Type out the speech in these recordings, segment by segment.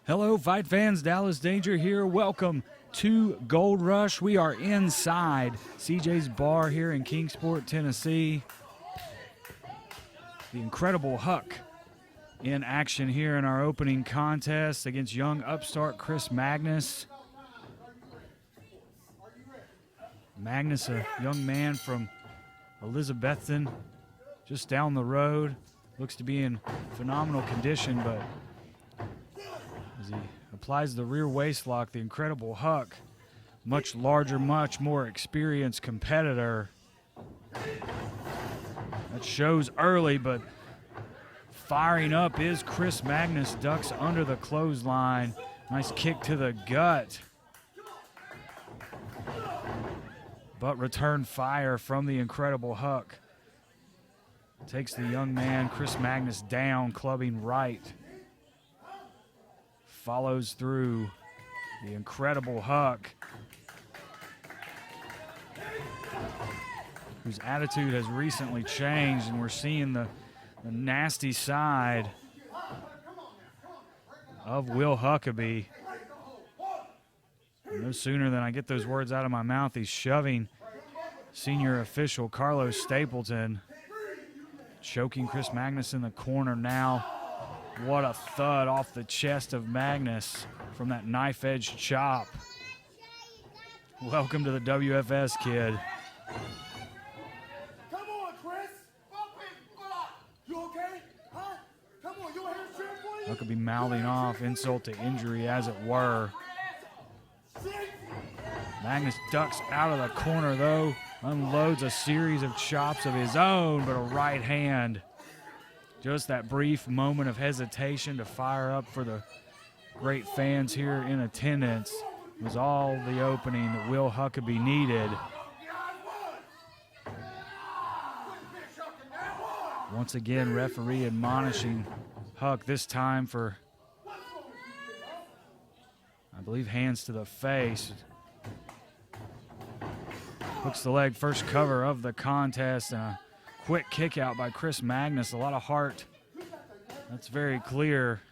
Hello, fight fans. Dallas Danger here. Welcome to Gold Rush. We are inside CJ's Bar here in Kingsport, Tennessee. The incredible Huck in action here in our opening contest against young upstart Chris Magnus. Magnus, a young man from Elizabethton, just down the road. Looks to be in phenomenal condition, but as he applies the rear waist lock, the incredible Huck, much larger, much more experienced competitor. That shows early, but firing up is Chris Magnus, ducks under the clothesline. Nice kick to the gut. But return fire from the incredible Huck. Takes the young man, Chris Magnus, down, clubbing right. Follows through the incredible Huck, whose attitude has recently changed, and we're seeing the nasty side of Will Huckabee. No sooner than I get those words out of my mouth, he's shoving senior official Carlos Stapleton, choking Chris Magnus in the corner now. What a thud off the chest of Magnus from that knife-edge chop. Welcome to the WFS, kid. Come on, Chris. You okay? Huh? Come on, you want to hear a for you? Huckabee mouthing off, insult to injury as it were. Magnus ducks out of the corner though, unloads a series of chops of his own, but a right hand. Just that brief moment of hesitation to fire up for the great fans here in attendance was all the opening that Will Huckabee needed. Once again, referee admonishing Huck, this time for, I believe, hands to the face. Hooks the leg, first cover of the contest, and a quick kick out by Chris Magnus. A lot of heart. That's very clear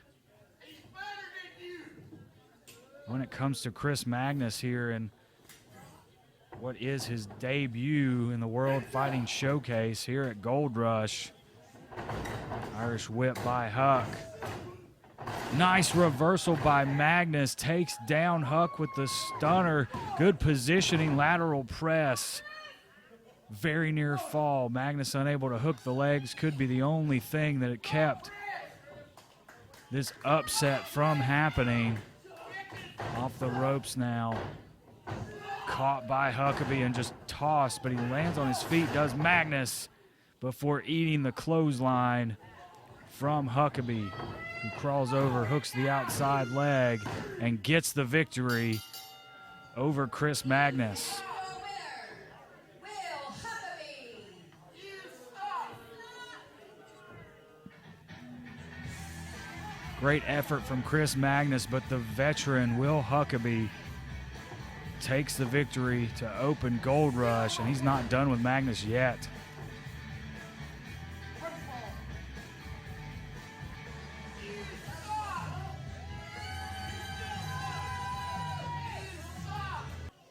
when it comes to Chris Magnus here and what is his debut in the World Fighting Showcase here at Gold Rush. Irish whip by Huck. Nice reversal by Magnus. Takes down Huck with the stunner. Good positioning, lateral press. Very near fall. Magnus unable to hook the legs. Could be the only thing that it kept this upset from happening. Off the ropes now. Caught by Huckabee and just tossed, but he lands on his feet, does Magnus, before eating the clothesline from Huckabee, who crawls over, hooks the outside leg, and gets the victory over Chris Magnus. Great effort from Chris Magnus, but the veteran Will Huckabee takes the victory to open Gold Rush, and he's not done with Magnus yet.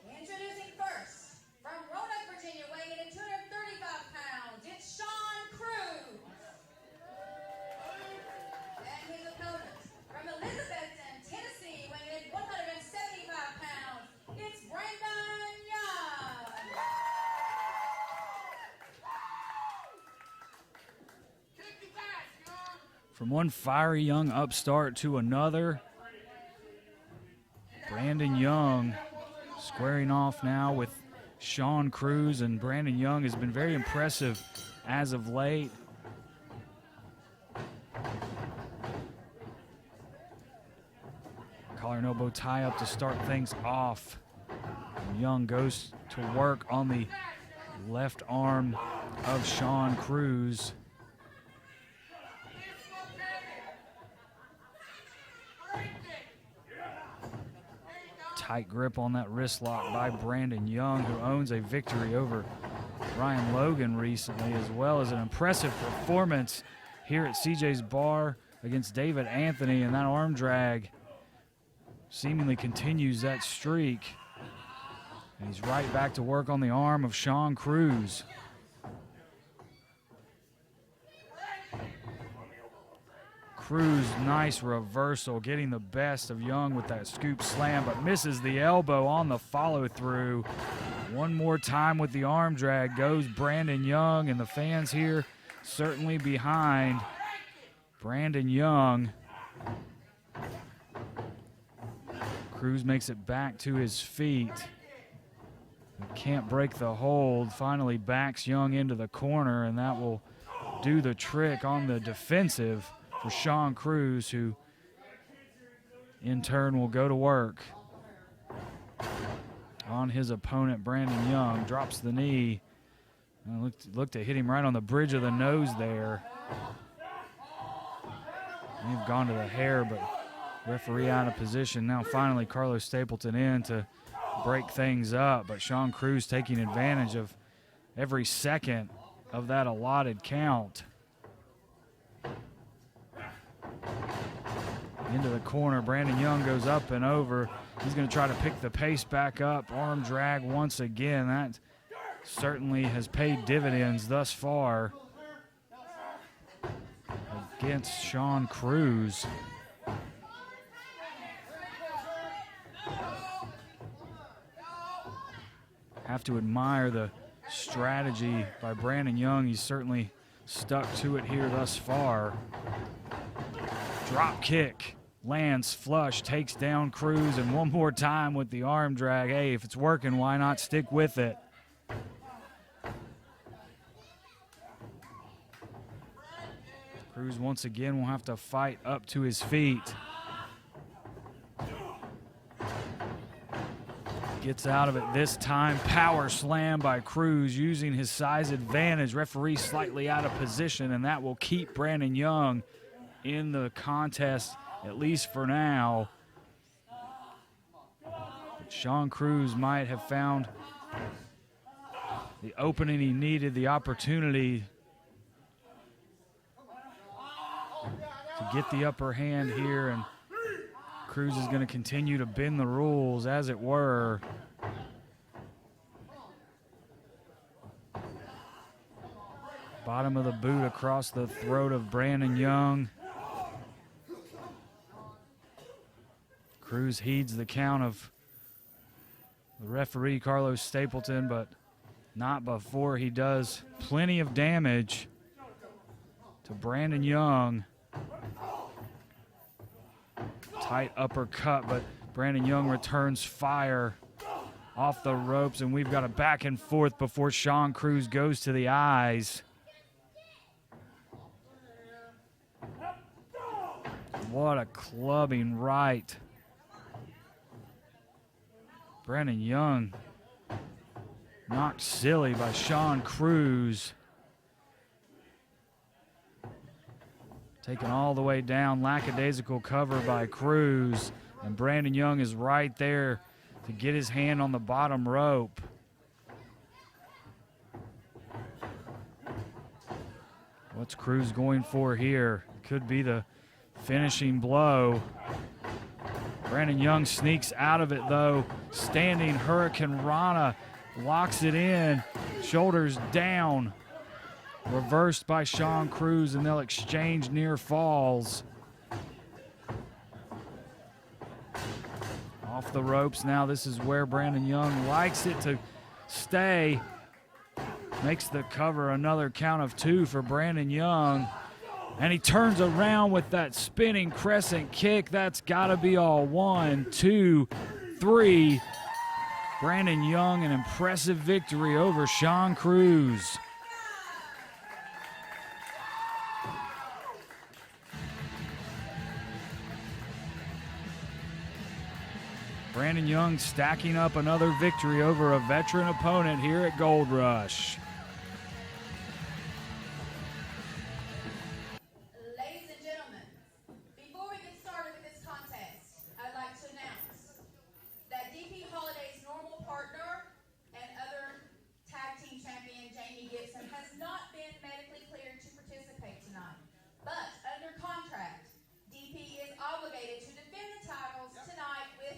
Introducing first, from Roanoke, Virginia, weighing in at 235 pounds, it's Sean Cruz. And his opponent, from Elizabethton, Tennessee, weighing in at 175 pounds, it's Brandon Young. From one fiery young upstart to another, Brandon Young squaring off now with Sean Cruz, and Brandon Young has been very impressive as of late. Collar and elbow tie up to start things off. And Young goes to work on the left arm of Sean Cruz. Tight grip on that wrist lock by Brandon Young, who owns a victory over Ryan Logan recently, as well as an impressive performance here at CJ's Bar against David Anthony, and that arm drag seemingly continues that streak. And he's right back to work on the arm of Sean Cruz. Cruz, nice reversal, getting the best of Young with that scoop slam, but misses the elbow on the follow-through. One more time with the arm drag goes Brandon Young, and the fans here certainly behind Brandon Young. Cruz makes it back to his feet. Can't break the hold. Finally backs Young into the corner, and that will do the trick on the defensive for Sean Cruz, who in turn will go to work on his opponent, Brandon Young. Drops the knee. Looked to hit him right on the bridge of the nose there. They've gone to the hair, but referee out of position. Now finally Carlos Stapleton in to break things up, but Sean Cruz taking advantage of every second of that allotted count. Into the corner, Brandon Young goes up and over. He's going to try to pick the pace back up. Arm drag once again. That certainly has paid dividends thus far against Sean Cruz. Have to admire the strategy by Brandon Young. He's certainly stuck to it here thus far. Drop kick, lands flush, takes down Cruz, and one more time with the arm drag. Hey, if it's working, why not stick with it? Cruz once again will have to fight up to his feet. Gets out of it this time. Power slam by Cruz using his size advantage. Referee slightly out of position, and that will keep Brandon Young in the contest, at least for now. But Sean Cruz might have found the opening he needed, the opportunity to get the upper hand here, and Cruz is going to continue to bend the rules, as it were. Bottom of the boot across the throat of Brandon Young. Cruz heeds the count of the referee, Carlos Stapleton, but not before he does plenty of damage to Brandon Young. Tight uppercut, but Brandon Young returns fire off the ropes, and we've got a back and forth before Sean Cruz goes to the eyes. What a clubbing right. Brandon Young knocked silly by Sean Cruz. Taken all the way down, lackadaisical cover by Cruz, and Brandon Young is right there to get his hand on the bottom rope. What's Cruz going for here? Could be the finishing blow. Brandon Young sneaks out of it though. Standing Hurricane Rana, locks it in, shoulders down. Reversed by Sean Cruz, and they'll exchange near falls. Off the ropes now. This is where Brandon Young likes it to stay. Makes the cover, another count of 2 for Brandon Young. And he turns around with that spinning crescent kick. That's got to be all 1, 2, 3. Brandon Young, an impressive victory over Sean Cruz. Brandon Young stacking up another victory over a veteran opponent here at Gold Rush. Ladies and gentlemen, before we get started with this contest, I'd like to announce that DP Holiday's normal partner and other tag team champion, Jamie Gibson, has not been medically cleared to participate tonight. But under contract, DP is obligated to defend the titles tonight with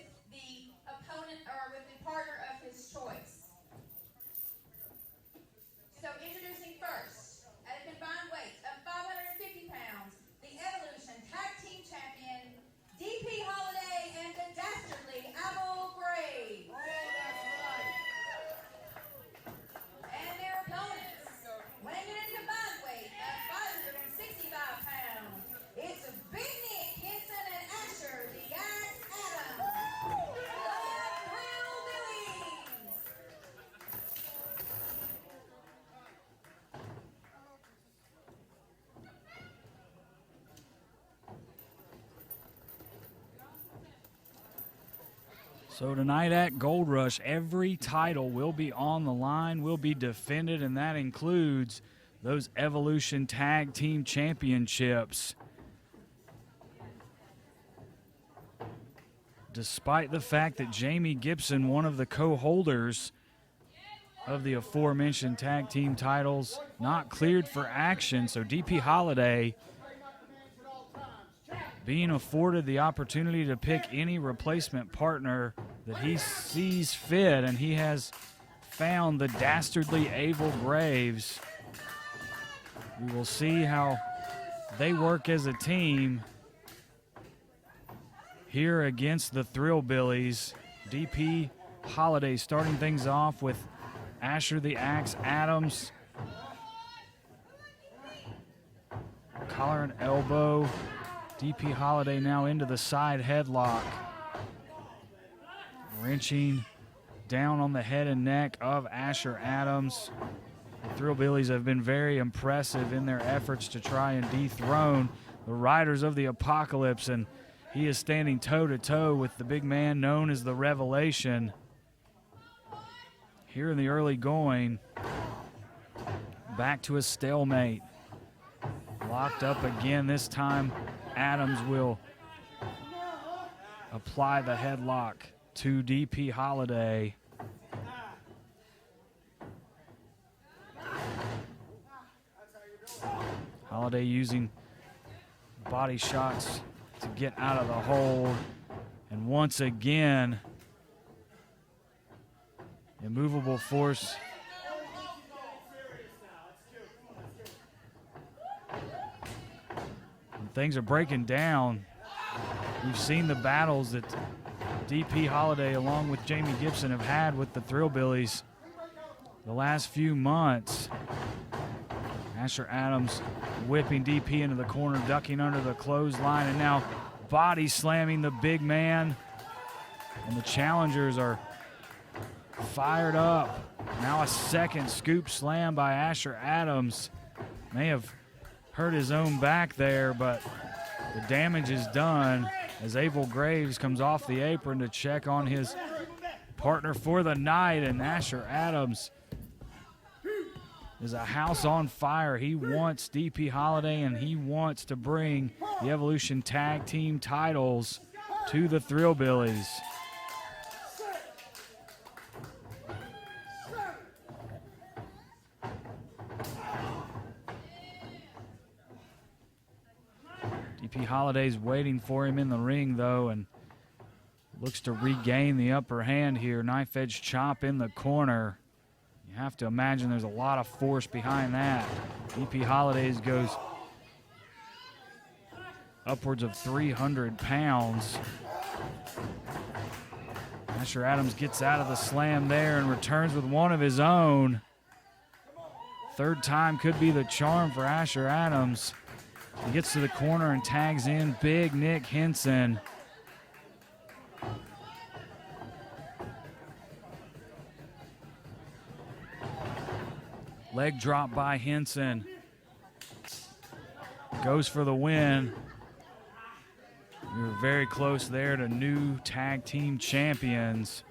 So tonight at Gold Rush, every title will be on the line, will be defended, and that includes those Evolution Tag Team Championships. Despite the fact that Jamie Gibson, one of the co-holders of the aforementioned tag team titles, not cleared for action, so DP Holiday being afforded the opportunity to pick any replacement partner that he sees fit, and he has found the dastardly Abel Graves. We will see how they work as a team here against the Thrillbillies. DP Holiday starting things off with Asher the Axe Adams. Collar and elbow. DP Holiday now into the side headlock. Wrenching down on the head and neck of Asher Adams. The Thrillbillies have been very impressive in their efforts to try and dethrone the Riders of the Apocalypse, and he is standing toe-to-toe with the big man known as the Revelation. Here in the early going, back to a stalemate. Locked up again. This time, Adams will apply the headlock to DP Holiday. Holiday using body shots to get out of the hold. And once again, immovable force. And things are breaking down. We've seen the battles that DP Holiday along with Jamie Gibson have had with the Thrillbillies the last few months. Asher Adams whipping DP into the corner, ducking under the clothesline, and now body slamming the big man. And the challengers are fired up. Now a second scoop slam by Asher Adams. May have hurt his own back there, but the damage is done as Abel Graves comes off the apron to check on his partner for the night, and Asher Adams is a house on fire. He wants DP Holiday, and he wants to bring the Evolution Tag Team titles to the Thrillbillies. DP Holiday's waiting for him in the ring, though, and looks to regain the upper hand here. Knife edge chop in the corner. You have to imagine there's a lot of force behind that. DP Holidays goes upwards of 300 pounds. Asher Adams gets out of the slam there and returns with one of his own. Third time could be the charm for Asher Adams. He gets to the corner and tags in big Nick Henson. Leg drop by Henson. Goes for the win. We were very close there to new tag team champions.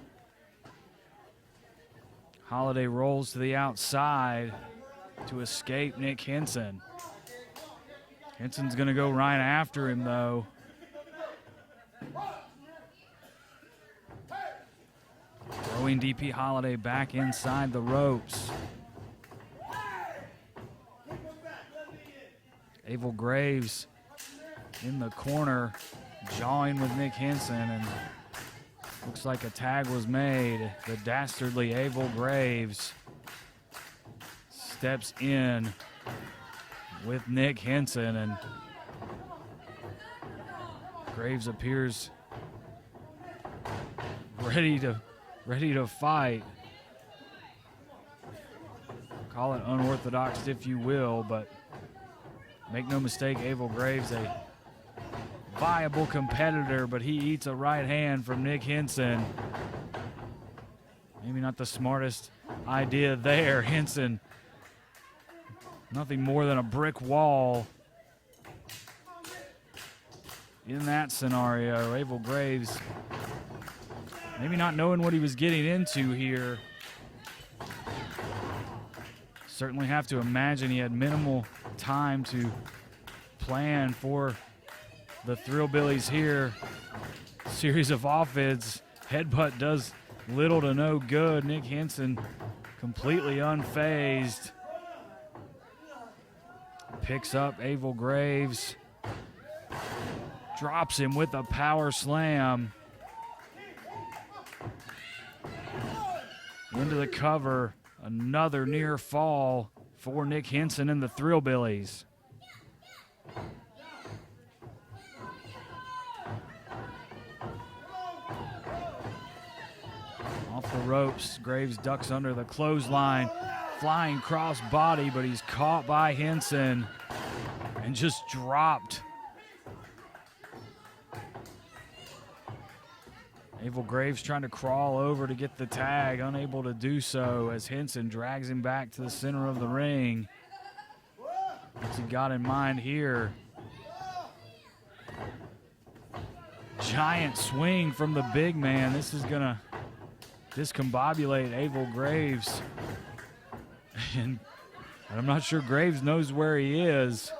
Holiday rolls to the outside to escape Nick Henson. Henson's going to go right after him, though. Throwing DP Holiday back inside the ropes. Abel Graves in the corner, jawing with Nick Henson, and looks like a tag was made. The dastardly Abel Graves steps in with Nick Henson, and Graves appears ready to fight. Call it unorthodox if you will, but make no mistake, Abel Graves a viable competitor, but he eats a right hand from Nick Henson. Maybe not the smartest idea there. Henson, nothing more than a brick wall in that scenario. Abel Graves maybe not knowing what he was getting into here. Certainly have to imagine he had minimal time to plan for the Thrillbillies here. Series of offense. Headbutt does little to no good. Nick Henson completely unfazed. Picks up Abel Graves. Drops him with a power slam. Into the cover. Another near fall for Nick Henson and the Thrillbillies. Off the ropes, Graves ducks under the clothesline. Flying cross body, but he's caught by Henson and just dropped. Abel Graves trying to crawl over to get the tag, unable to do so as Henson drags him back to the center of the ring. What's he got in mind here? Giant swing from the big man. This is gonna discombobulate Abel Graves. And I'm not sure Graves knows where he is.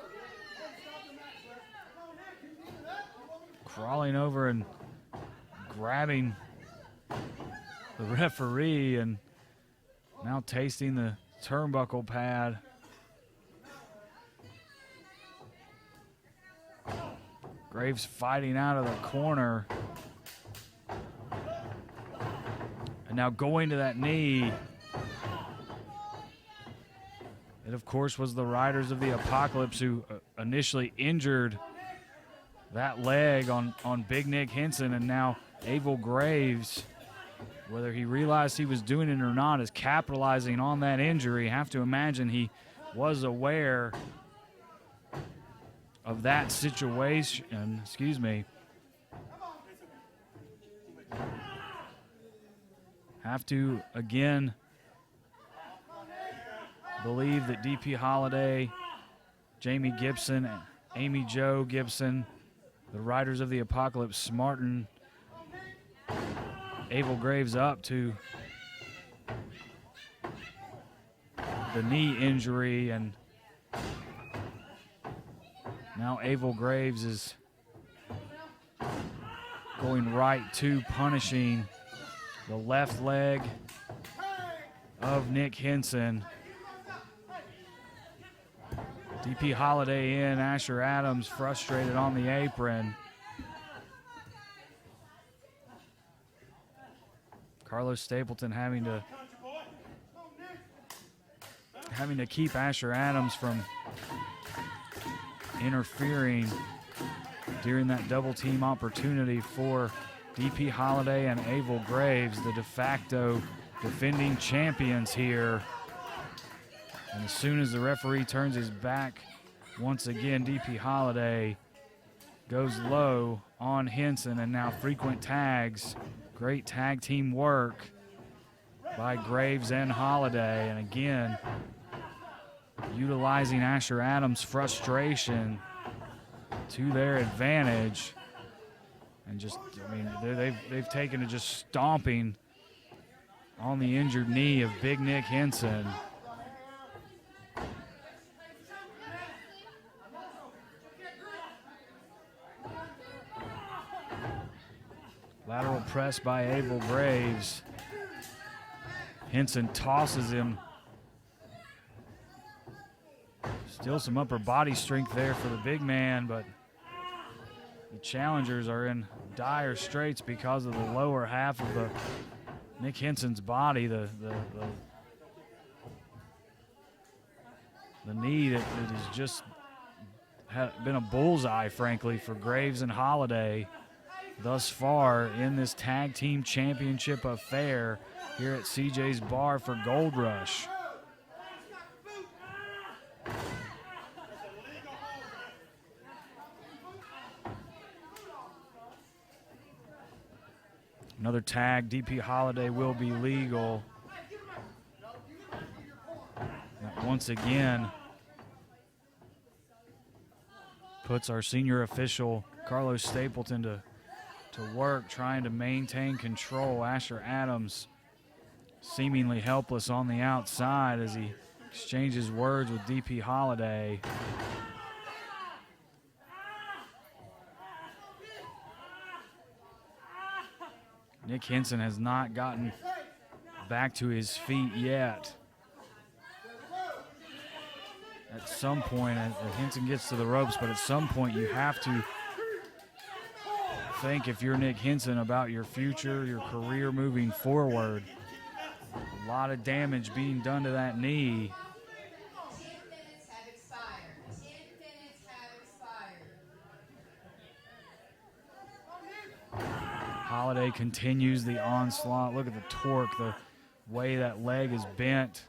Crawling over and grabbing the referee and now tasting the turnbuckle pad. Graves fighting out of the corner. And now going to that knee. It, of course, was the Riders of the Apocalypse who initially injured that leg on Big Nick Henson, and now Abel Graves, whether he realized he was doing it or not, is capitalizing on that injury. Have to imagine he was aware of that situation. Excuse me. Have to, again, believe that DP Holiday, Jamie Gibson, Amy Jo Gibson, the Riders of the Apocalypse, smarten Abel Graves up to the knee injury, and now Abel Graves is going right to punishing the left leg of Nick Henson. DP Holiday in, Asher Adams frustrated on the apron. Carlos Stapleton having to keep Asher Adams from interfering during that double team opportunity for DP Holiday and Abel Graves, the de facto defending champions here. And as soon as the referee turns his back, once again, DP Holiday goes low on Henson, and now frequent tags. Great tag team work by Graves and Holiday. And again, utilizing Asher Adams' frustration to their advantage. And just, I mean, they've taken to just stomping on the injured knee of Big Nick Henson. Lateral press by Abel Graves. Henson tosses him. Still some upper body strength there for the big man, but the challengers are in dire straits because of the lower half of Nick Henson's body, the knee that has just been a bullseye, frankly, for Graves and Holiday thus far in this tag team championship affair here at CJ's Bar for Gold Rush. Another tag, DP Holiday will be legal. That once again puts our senior official, Carlos Stapleton, to to work, trying to maintain control. Asher Adams seemingly helpless on the outside as he exchanges words with DP Holiday. Nick Henson has not gotten back to his feet yet. At some point, Henson gets to the ropes, but at some point you have to think, if you're Nick Henson, about your future, your career moving forward. A lot of damage being done to that knee. 10 minutes have expired. 10 minutes have expired. Holiday continues the onslaught. Look at the torque, the way that leg is bent.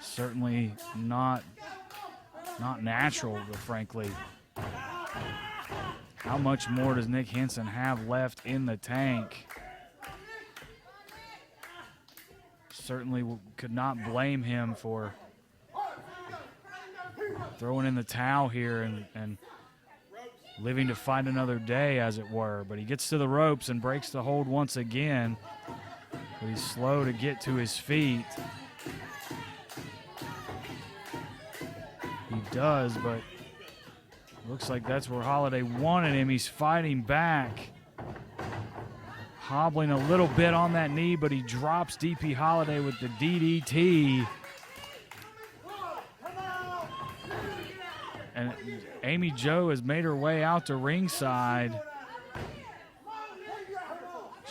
Certainly not natural, frankly. How much more does Nick Henson have left in the tank? Certainly could not blame him for throwing in the towel here and living to fight another day, as it were. But he gets to the ropes and breaks the hold once again. But he's slow to get to his feet. He does, but looks like that's where Holiday wanted him. He's fighting back. Hobbling a little bit on that knee, but he drops DP Holiday with the DDT. And Amy Jo has made her way out to ringside.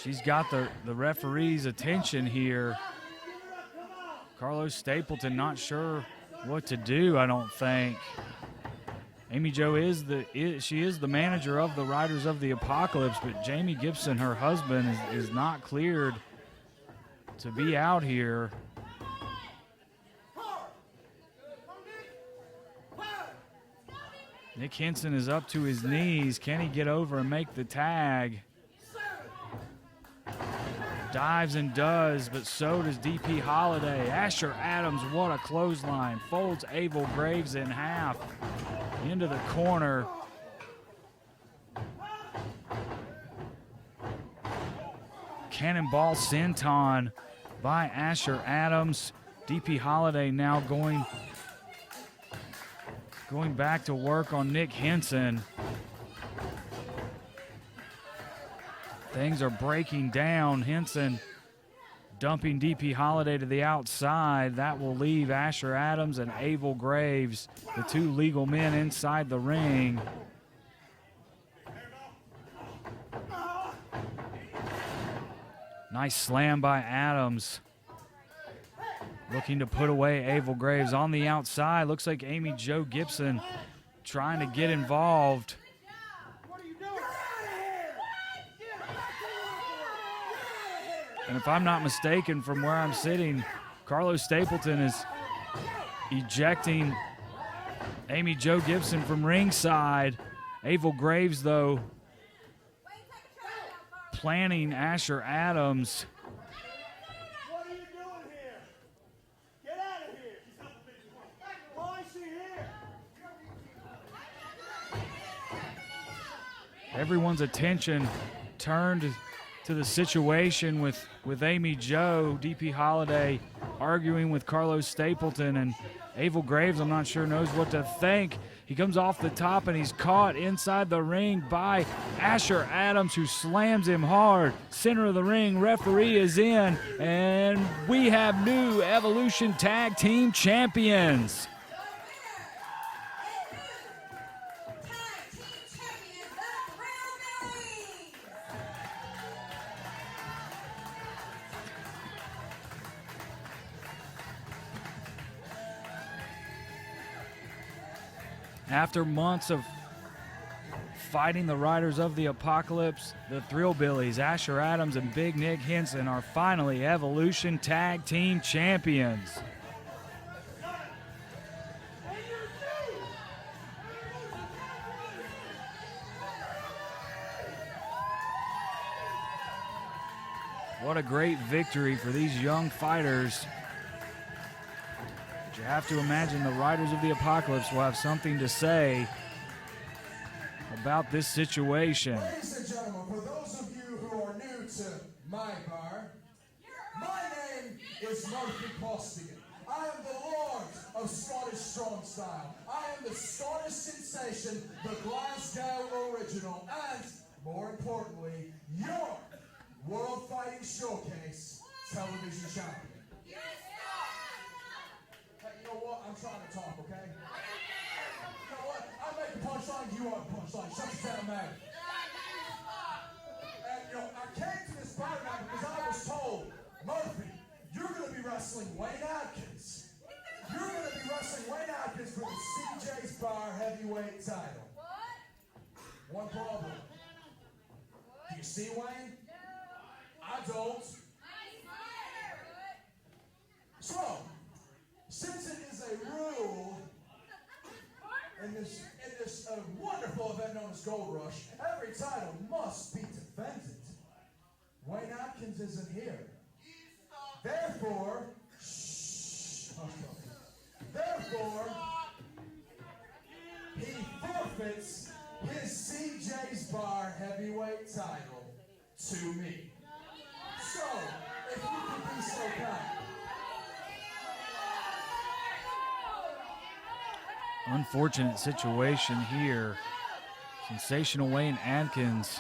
She's got the referee's attention here. Carlos Stapleton not sure what to do, I don't think. Amy Jo is the manager of the Riders of the Apocalypse, but Jamie Gibson, her husband, is not cleared to be out here. Nick Henson is up to his knees. Can he get over and make the tag? Dives and does, but so does DP Holiday. Asher Adams, what a clothesline. Folds Abel Graves in half. Into the corner. Cannonball senton by Asher Adams. DP Holiday now going back to work on Nick Henson. Things are breaking down. Henson dumping DP Holiday to the outside. That will leave Asher Adams and Abel Graves, the two legal men inside the ring. Nice slam by Adams. Looking to put away Abel Graves on the outside. Looks like Amy Jo Gibson trying to get involved. And if I'm not mistaken, from where I'm sitting, Carlos Stapleton is ejecting Amy Jo Gibson from ringside. Abel Graves, though, planning Asher Adams. What are you doing here? Get out of here. Why is she here? Everyone's attention turned to the situation with Amy Jo. DP Holiday arguing with Carlos Stapleton, and Abel Graves, I'm not sure, knows what to think. He comes off the top and he's caught inside the ring by Asher Adams, who slams him hard. Center of the ring, referee is in, and we have new Evolution Tag Team Champions. After months of fighting the Riders of the Apocalypse, the Thrillbillies, Asher Adams and Big Nick Henson, are finally Evolution Tag Team Champions. What a great victory for these young fighters. But you have to imagine the Riders of the Apocalypse will have something to say about this situation. Ladies and gentlemen, for those of you who are new to my bar, my name is Murphy Costigan. I am the Lord of Scottish Strong Style. I am the Scottish sensation, the Glasgow original, and, more importantly, your World Fighting Showcase television champion. Hey, you know what? I'm trying to talk, okay? You know what? I make the punchline, you are the punchline. Shut your damn mouth. And, you know, I came to this bar now because I was told, Murphy, you're going to be wrestling Wayne Atkins. You're going to be wrestling Wayne Atkins for the CJ's Bar heavyweight title. One problem. Do you see Wayne? I don't. So, since it is a rule in this wonderful event known as Gold Rush, every title must be defended. Wayne Atkins isn't here. Therefore, he forfeits his CJ's Bar heavyweight title to me. So, if you could be so kind. Unfortunate situation here. Sensational Wayne Atkins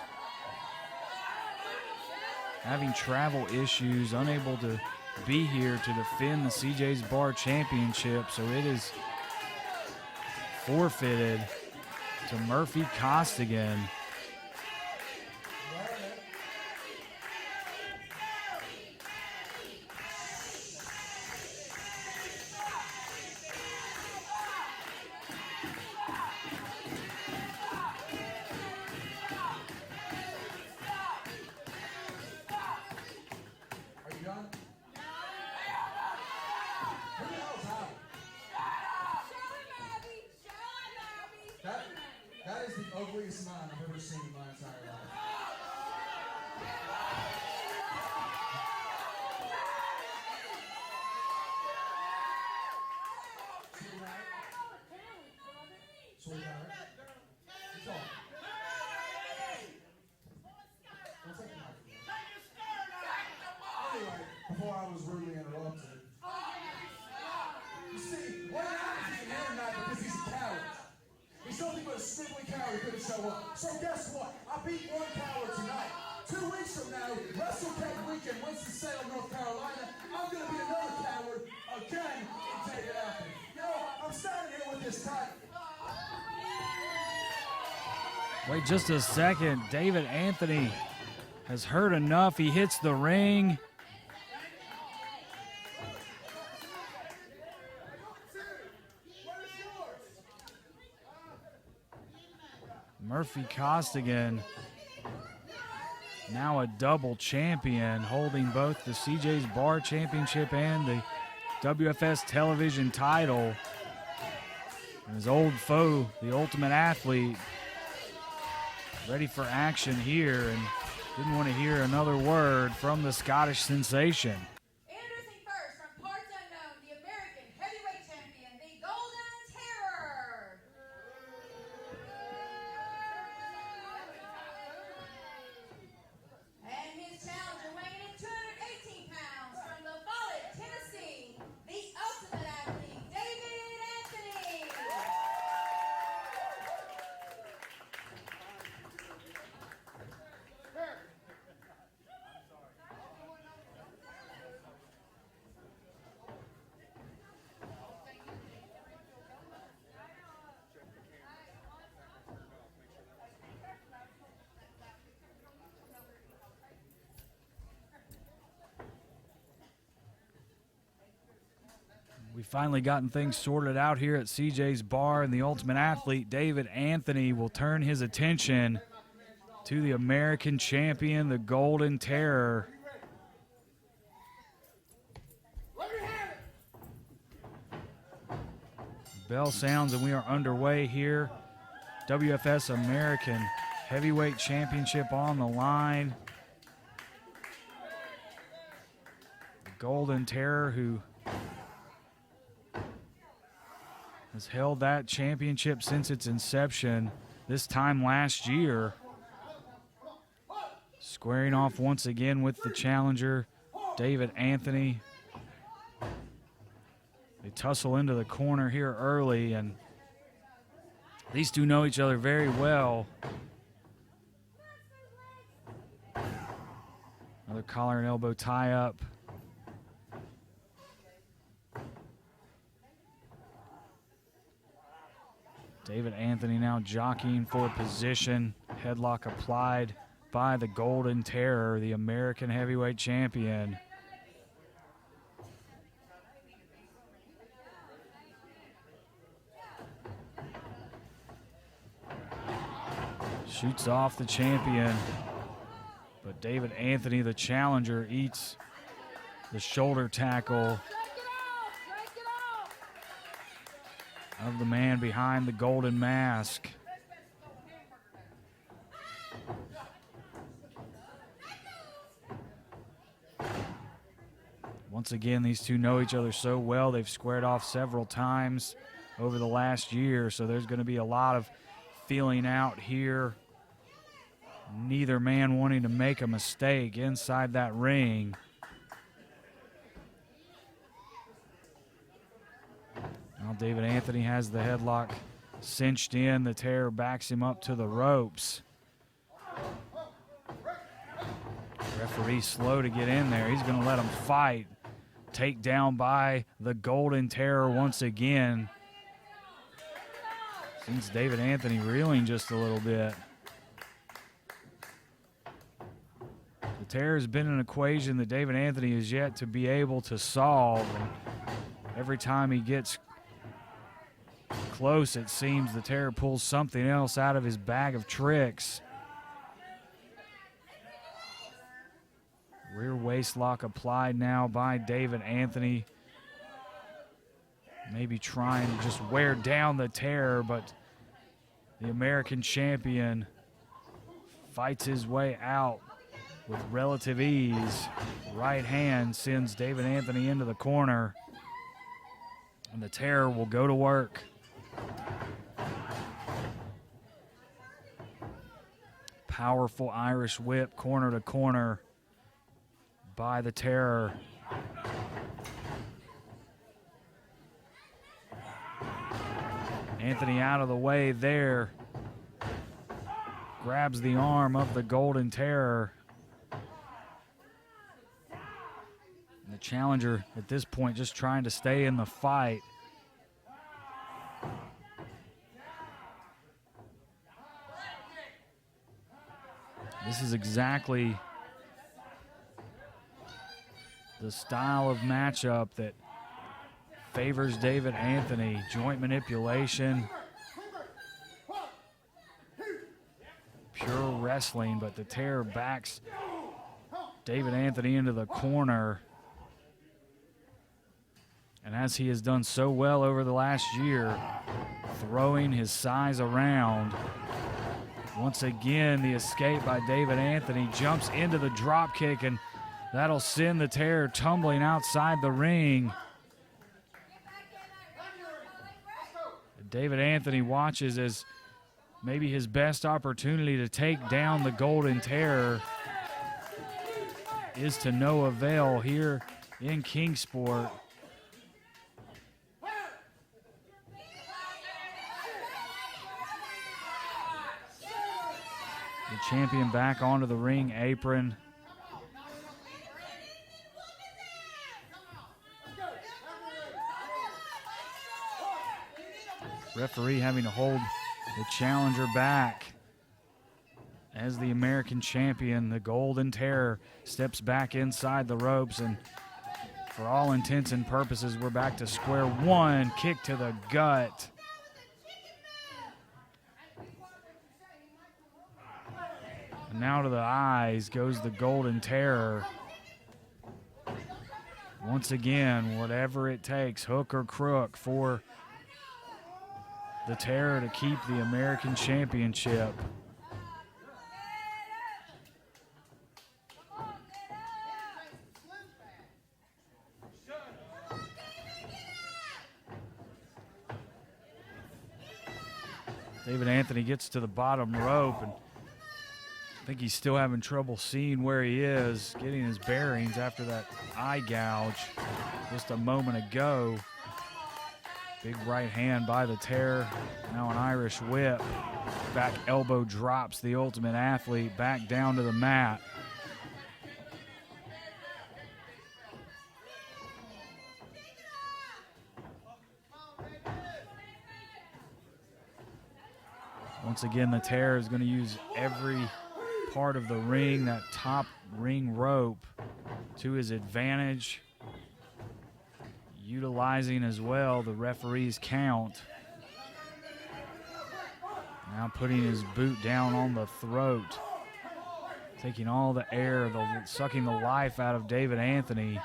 having travel issues, unable to be here to defend the CJ's Bar Championship, so it is forfeited to Murphy Costigan. That is the ugliest smile I've ever seen in my entire life. Sweetheart. It's all. Don't take the mic. Anyway, before I was rudely interrupted. You see, Wayne Atkins isn't here tonight because he's a coward. He's nothing but a sniveling coward who couldn't show up. So guess what? I beat one coward tonight. 2 weeks from now, WrestleCade weekend, Winston-Salem, North Carolina, I'm going to be another coward again in David Atkins. You know, I'm standing here with this title. Wait just a second. David Anthony has heard enough. He hits the ring. Murphy Costigan, now a double champion, holding both the CJ's Bar Championship and the WFS television title. And his old foe, the Ultimate Athlete, ready for action here and didn't want to hear another word from the Scottish sensation. Introducing first, from parts unknown, the American heavyweight champion, the Golden Terror. And his challenger, weighing in 218 pounds, from the Follett, Tennessee, the Ultimate Athlete, David Anthony. We've finally gotten things sorted out here at CJ's Bar, and the Ultimate Athlete, David Anthony, will turn his attention to the American champion, the Golden Terror. Bell sounds and we are underway here. WFS American Heavyweight Championship on the line. The Golden Terror, who has held that championship since its inception, this time last year. Squaring off once again with the challenger, David Anthony. They tussle into the corner here early, and these two know each other very well. Another collar and elbow tie-up. David Anthony now jockeying for position. Headlock applied by the Golden Terror, the American heavyweight champion. Shoots off the champion, but David Anthony, the challenger, eats the shoulder tackle of the man behind the golden mask. Once again, these two know each other so well. They've squared off several times over the last year, so there's going to be a lot of feeling out here. Neither man wanting to make a mistake inside that ring. Now David Anthony has the headlock cinched in. The Terror backs him up to the ropes. Referee slow to get in there. He's going to let him fight. Take down by the Golden Terror once again. Seems David Anthony reeling just a little bit. The Terror has been an equation that David Anthony is yet to be able to solve. And every time he gets close, it seems the Terror pulls something else out of his bag of tricks. Rear waist lock applied now by David Anthony. Maybe trying to just wear down the Terror, but the American champion fights his way out with relative ease. Right hand sends David Anthony into the corner, and the Terror will go to work. Powerful Irish whip, corner to corner by the Terror. Anthony out of the way there. Grabs the arm of the Golden Terror. And the challenger at this point just trying to stay in the fight. This is exactly the style of matchup that favors David Anthony. Joint manipulation, pure wrestling, but the Terror backs David Anthony into the corner. And as he has done so well over the last year, throwing his size around. Once again, the escape by David Anthony, jumps into the drop kick, and that'll send the Terror tumbling outside the ring. David Anthony watches as maybe his best opportunity to take down the Golden Terror is to no avail here in Kingsport. The champion back onto the ring apron. Referee having to hold the challenger back as the American champion, the Golden Terror, steps back inside the ropes, and for all intents and purposes, we're back to square one. Kick to the gut. And now to the eyes goes the Golden Terror. Once again, whatever it takes, hook or crook, for the Terror to keep the American championship. David Anthony gets to the bottom rope, and I think he's still having trouble seeing where he is, getting his bearings after that eye gouge just a moment ago. Big right hand by the Terror. Now an Irish whip. Back elbow drops the Ultimate Athlete back down to the mat. Once again, the Terror is going to use every part of the ring, that top ring rope, to his advantage, utilizing as well the referee's count. Now putting his boot down on the throat, taking all the air, sucking the life out of David Anthony.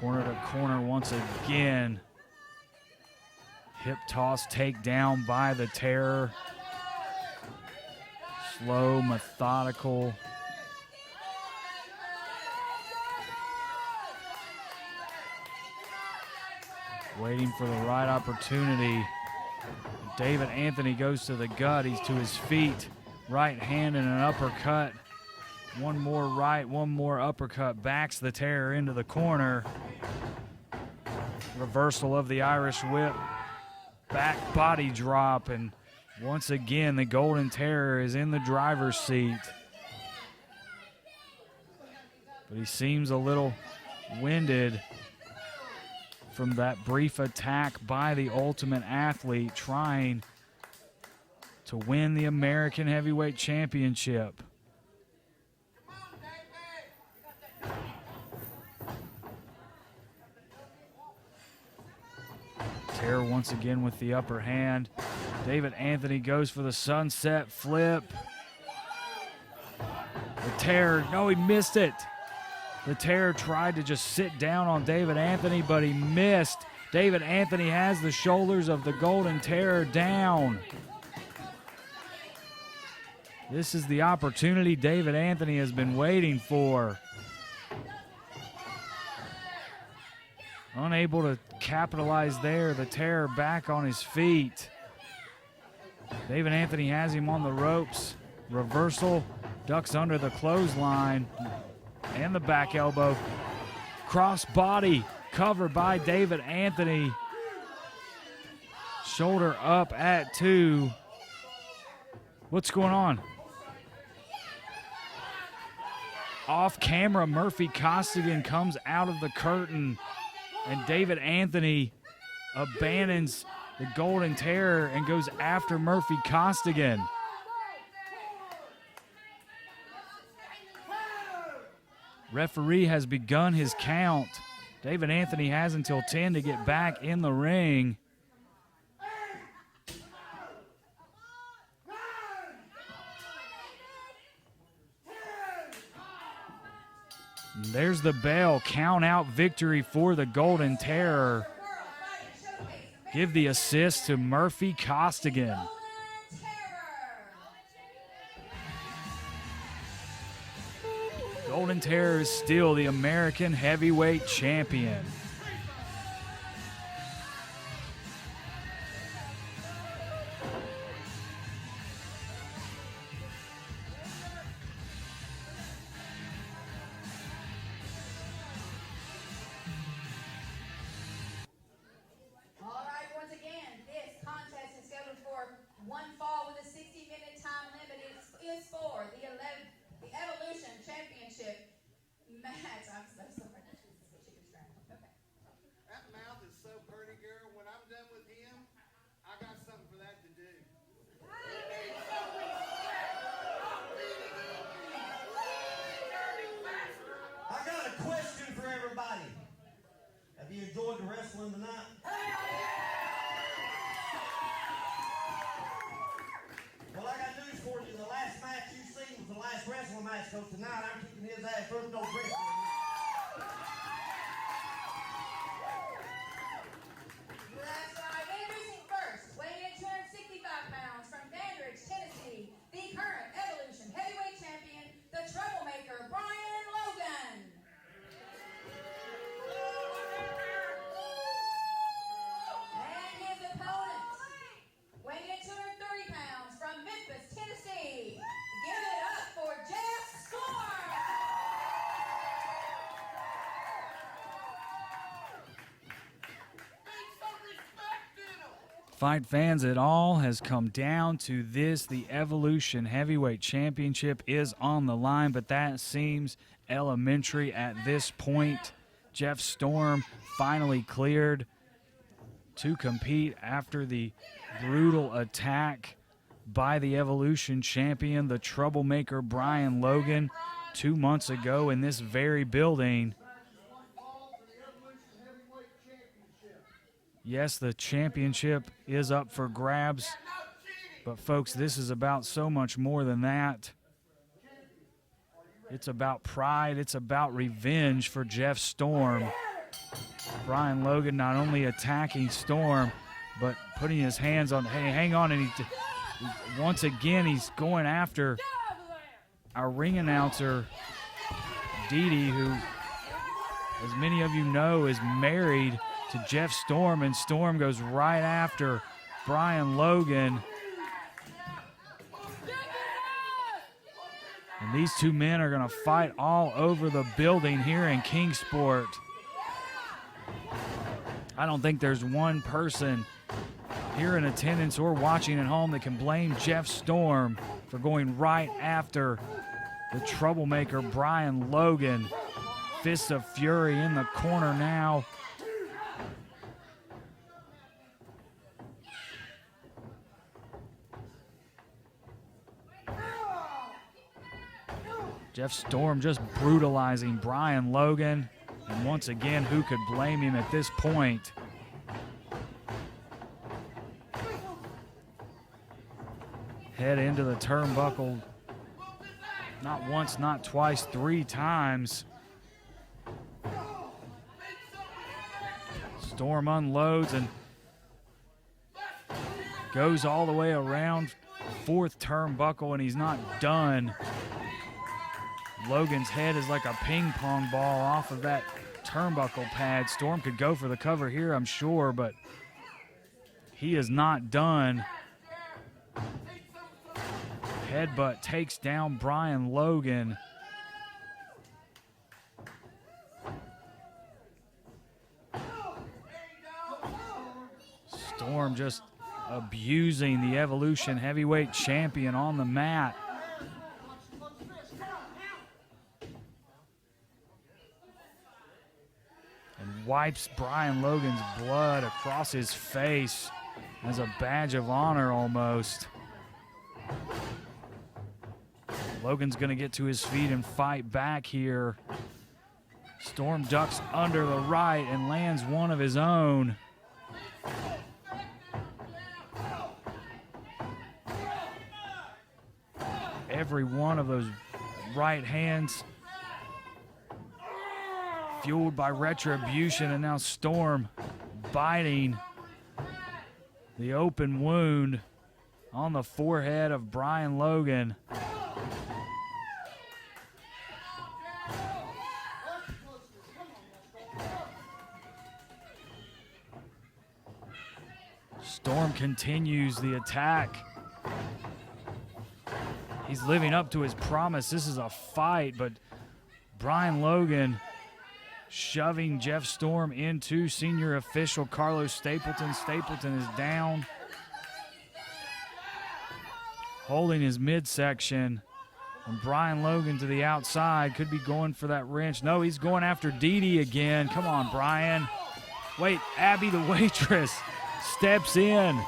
Corner to corner once again. Hip toss takedown by the Terror. Slow, methodical. Waiting for the right opportunity. David Anthony goes to the gut. He's to his feet. Right hand and an uppercut. One more right, one more uppercut. Backs the Terror into the corner. Reversal of the Irish whip. Back body drop, and once again the Golden Terror is in the driver's seat. But he seems a little winded from that brief attack by the Ultimate Athlete, trying to win the American Heavyweight Championship. Terror once again with the upper hand. David Anthony goes for the sunset flip. The Terror, no, he missed it. The Terror tried to just sit down on David Anthony, but he missed. David Anthony has the shoulders of the Golden Terror down. This is the opportunity David Anthony has been waiting for. Unable to capitalize there, the Terror back on his feet. David Anthony has him on the ropes. Reversal, ducks under the clothesline and the back elbow. Cross body, covered by David Anthony. Shoulder up at 2. What's going on? Off camera, Murphy Costigan comes out of the curtain, and David Anthony abandons the Golden Terror and goes after Murphy Costigan. Referee has begun his count. David Anthony has until 10 to get back in the ring. And there's the bell. Count out victory for the Golden Terror. Give the assist to Murphy Costigan. Golden Terror is still the American Heavyweight Champion. All right, once again, this contest is scheduled for one fall with a 60-minute time limit. It is for the Evolution Championship match. I'm so sorry. Okay. That mouth is so pretty, girl. When I'm done with him, I got something for that to do. I got a question for everybody. Have you enjoyed the wrestling tonight? Well, I got news for you. The last match you seen was the last wrestling match, because tonight I'm kicking his ass. There's no wrestling. That's right. Introducing first, weighing in 265 pounds from Dandridge, Tennessee, the current Evolution Heavyweight Fight fans, it all has come down to this. The Evolution Heavyweight Championship is on the line, but that seems elementary at this point. Jeff Storm finally cleared to compete after the brutal attack by the Evolution champion, the troublemaker Brian Logan, 2 months ago in this very building. Yes, the championship is up for grabs, but folks, this is about so much more than that. It's about pride. It's about revenge for Jeff Storm. Brian Logan not only attacking Storm, but putting his hands on, hey, hang on, and once again, he's going after our ring announcer, Dee, who, as many of you know, is married to Jeff Storm, and Storm goes right after Brian Logan. And these two men are going to fight all over the building here in Kingsport. I don't think there's one person here in attendance or watching at home that can blame Jeff Storm for going right after the troublemaker Brian Logan. Fists of Fury in the corner now. Jeff Storm just brutalizing Brian Logan. And once again, who could blame him at this point? Head into the turnbuckle. Not once, not twice, 3 times. Storm unloads and goes all the way around 4th turnbuckle, and he's not done. Logan's head is like a ping pong ball off of that turnbuckle pad. Storm could go for the cover here, I'm sure, but he is not done. Headbutt takes down Brian Logan. Storm just abusing the Evolution Heavyweight Champion on the mat. And wipes Brian Logan's blood across his face as a badge of honor almost. Logan's going to get to his feet and fight back here. Storm ducks under the right and lands one of his own. Every one of those right hands fueled by retribution, and now Storm biting the open wound on the forehead of Brian Logan. Storm continues the attack. He's living up to his promise. This is a fight, but Brian Logan shoving Jeff Storm into senior official Carlos Stapleton. Stapleton is down, holding his midsection. And Brian Logan to the outside, could be going for that wrench. No, he's going after Dee again. Come on, Brian. Wait, Abby the waitress steps in.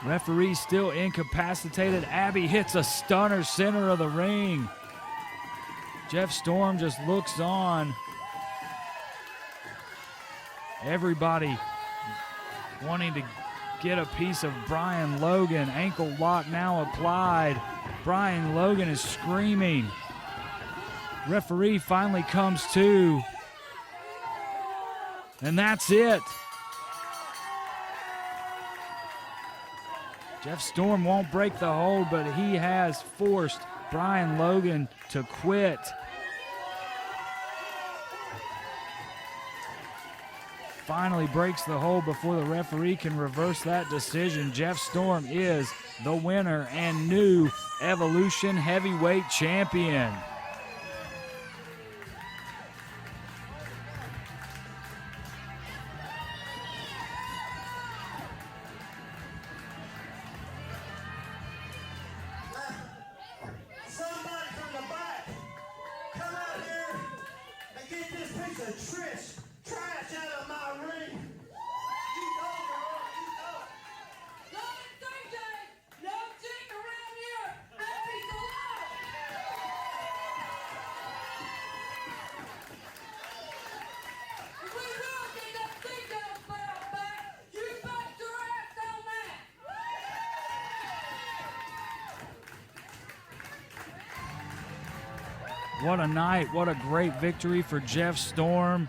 Referee still incapacitated. Abby hits a stunner center of the ring. Jeff Storm just looks on. Everybody wanting to get a piece of Brian Logan. Ankle lock now applied. Brian Logan is screaming. Referee finally comes to. And that's it. Jeff Storm won't break the hold, but he has forced Brian Logan to quit. Finally breaks the hold before the referee can reverse that decision. Jeff Storm is the winner and new Evolution Heavyweight Champion. piece of trash out of my ring. You go, girl, you go. Lord DJ, no chick around here. Happy to love. If we will get that details bell back, you bet your ass on that. What a night. What a great victory for Jeff Storm.